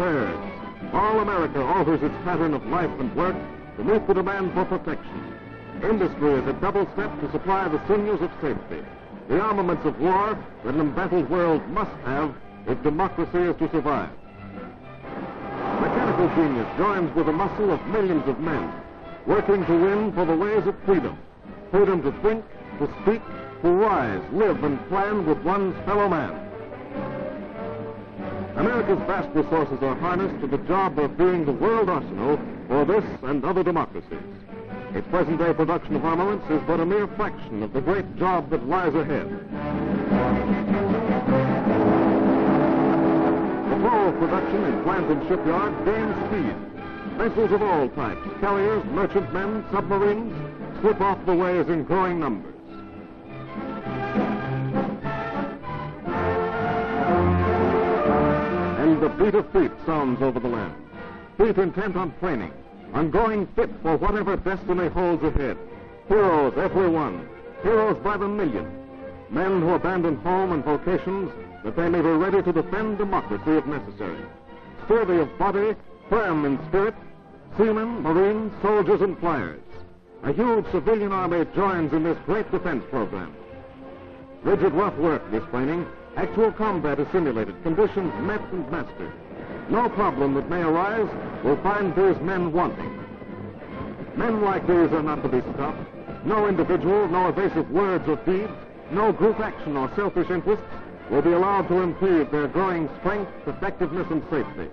affairs. All America alters its pattern of life and work to meet the demand for protection. Industry is a double step to supply the sinews of safety. The armaments of war that an embattled world must have if democracy is to survive. Mechanical genius joins with the muscle of millions of men, working to win for the ways of freedom. Freedom to think, to speak, to rise, live, and plan with one's fellow man. America's vast resources are harnessed to the job of being the world arsenal for this and other democracies. Its present-day production of armaments is but a mere fraction of the great job that lies ahead. The flow of production in plant and shipyard gains speed. Vessels of all types, carriers, merchantmen, submarines, slip off the ways in growing numbers. And the beat of feet sounds over the land. Feet intent on training, on growing fit for whatever destiny holds ahead. Heroes, every one. Heroes by the million. Men who abandon home and vocations that they may be ready to defend democracy if necessary. Sturdy of body, firm in spirit, seamen, marines, soldiers, and flyers. A huge civilian army joins in this great defense program. Rigid rough work, this training. Actual combat is simulated, conditions met and mastered. No problem that may arise will find these men wanting. Men like these are not to be stopped. No individual, no evasive words or deeds, no group action or selfish interests will be allowed to impede their growing strength, effectiveness, and safety.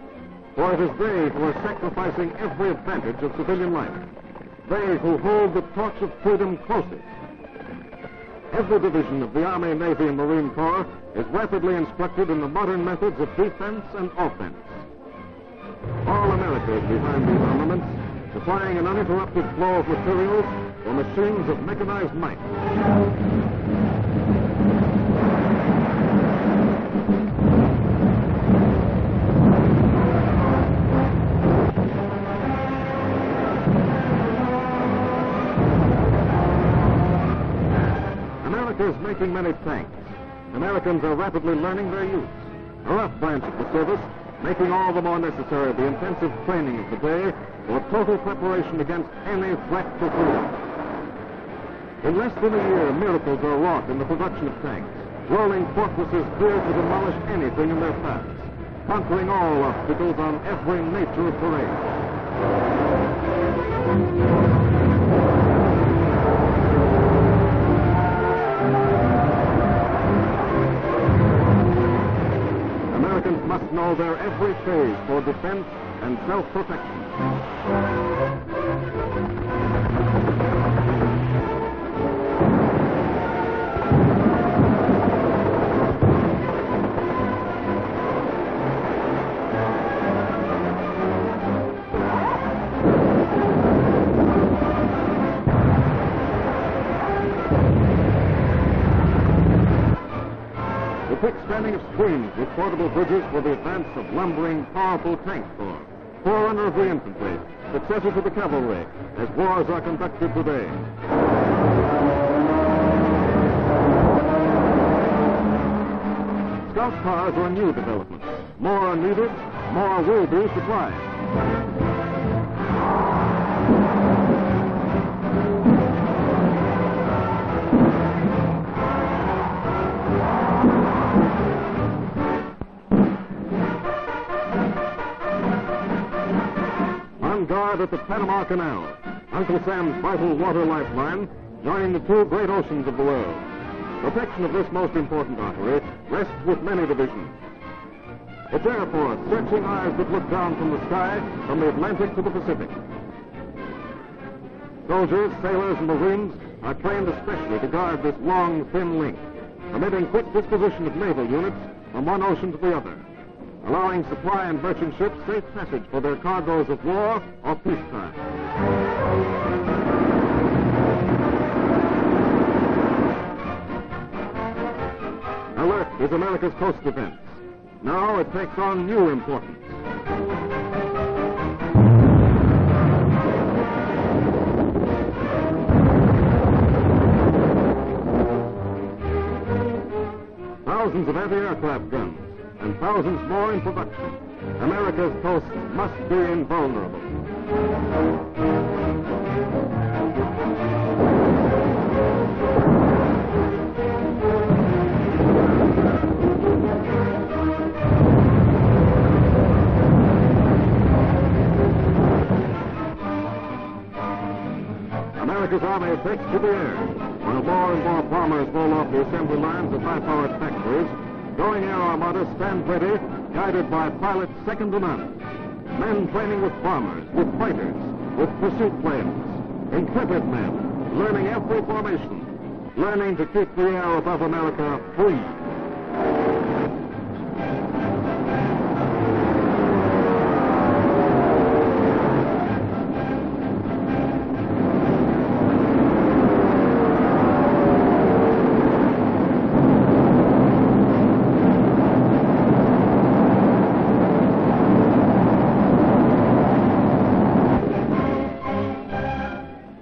For it is they who are sacrificing every advantage of civilian life. They who hold the torch of freedom closest. Every division of the Army, Navy, and Marine Corps is rapidly instructed in the modern methods of defense and offense. All America is behind these armaments, supplying an uninterrupted flow of materials for machines of mechanized might. America is making many tanks. Americans are rapidly learning their use. A rough branch of the service, making all the more necessary the intensive training of the day for total preparation against any threat to freedom. In less than a year, miracles are wrought in the production of tanks, rolling fortresses geared to demolish anything in their paths, conquering all obstacles on every nature of terrain. Americans must know their every phase for defense and self-protection. The quick spanning of streams with portable bridges for the advance of lumbering, powerful tank corps, forerunner of the infantry, successor to the cavalry, as wars are conducted today. Scout cars are a new development. More are needed, more will be supplied. Guard at the Panama Canal, Uncle Sam's vital water lifeline, joining the two great oceans of the world. Protection of this most important artery rests with many divisions. It's Air Force, searching eyes that look down from the sky, from the Atlantic to the Pacific. Soldiers, sailors, and Marines are trained especially to guard this long, thin link, permitting quick disposition of naval units from one ocean to the other, allowing supply and merchant ships safe passage for their cargoes of war or peacetime. Alert is America's coast defense. Now it takes on new importance. Thousands of anti-aircraft guns and thousands more in production. America's coasts must be invulnerable. America's army takes to the air, while more and more bombers roll off the assembly lines of high-powered factories. Going air armadas stand ready, guided by pilots second to none. Men training with bombers, with fighters, with pursuit planes. Intrepid men, learning every formation, learning to keep the air above America free.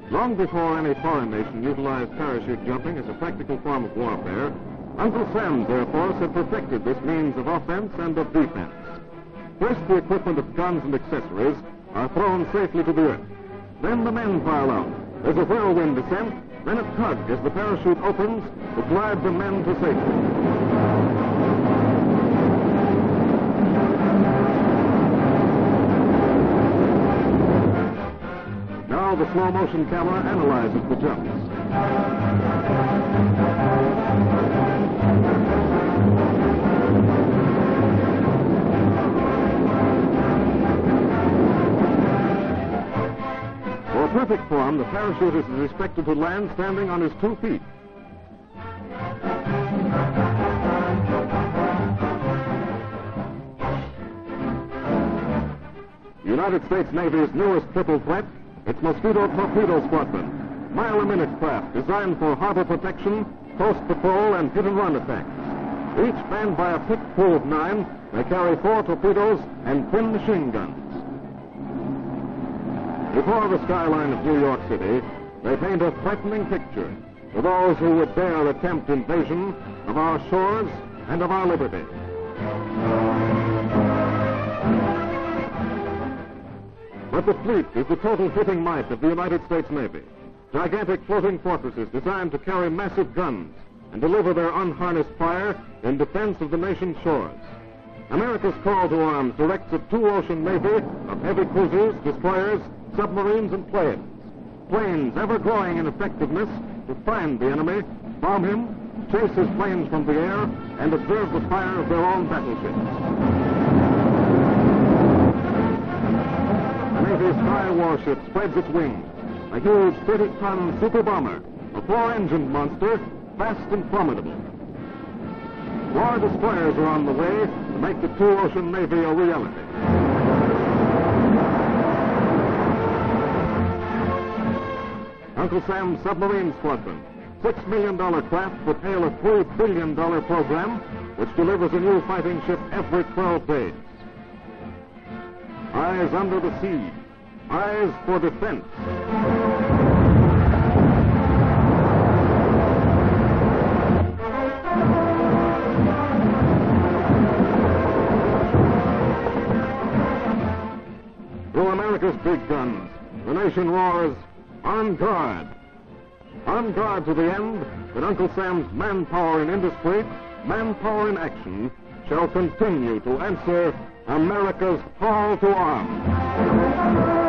Long before any foreign nation utilized parachute jumping as a practical form of warfare, Uncle Sam's Air Force had perfected this means of offense and of defense. First, the equipment of guns and accessories are thrown safely to the earth. Then the men file out. There's a whirlwind descent, then a tug as the parachute opens to glide the men to safety. Now the slow-motion camera analyzes the jumps. For perfect form, the parachutist is expected to land standing on his 2 feet. The United States Navy's newest triple threat, its Mosquito Torpedo Squadron, mile-a-minute craft designed for harbor protection, coast patrol, and hit-and-run attacks. Each manned by a picked crew of 9, they carry 4 torpedoes and 10 machine guns. Before the skyline of New York City, they paint a frightening picture to those who would dare attempt invasion of our shores and of our liberty. But the fleet is the total hitting might of the United States Navy. Gigantic floating fortresses designed to carry massive guns and deliver their unharnessed fire in defense of the nation's shores. America's call to arms directs a 2-ocean navy of heavy cruisers, destroyers, submarines, and planes. Planes ever growing in effectiveness to find the enemy, bomb him, chase his planes from the air, and observe the fire of their own battleships. The Navy's sky warship spreads its wings. A huge 30-ton super bomber, a 4-engined monster, fast and formidable. More destroyers are on the way to make the 2-ocean navy a reality. Uncle Sam's Submarine Squadron, $6 million craft would hail a $3 billion program which delivers a new fighting ship every 12 days. Eyes under the sea. Eyes for defense. Through America's big guns, the nation roars, on guard. On guard to the end that Uncle Sam's manpower in industry, manpower in action, shall continue to answer America's call to arms.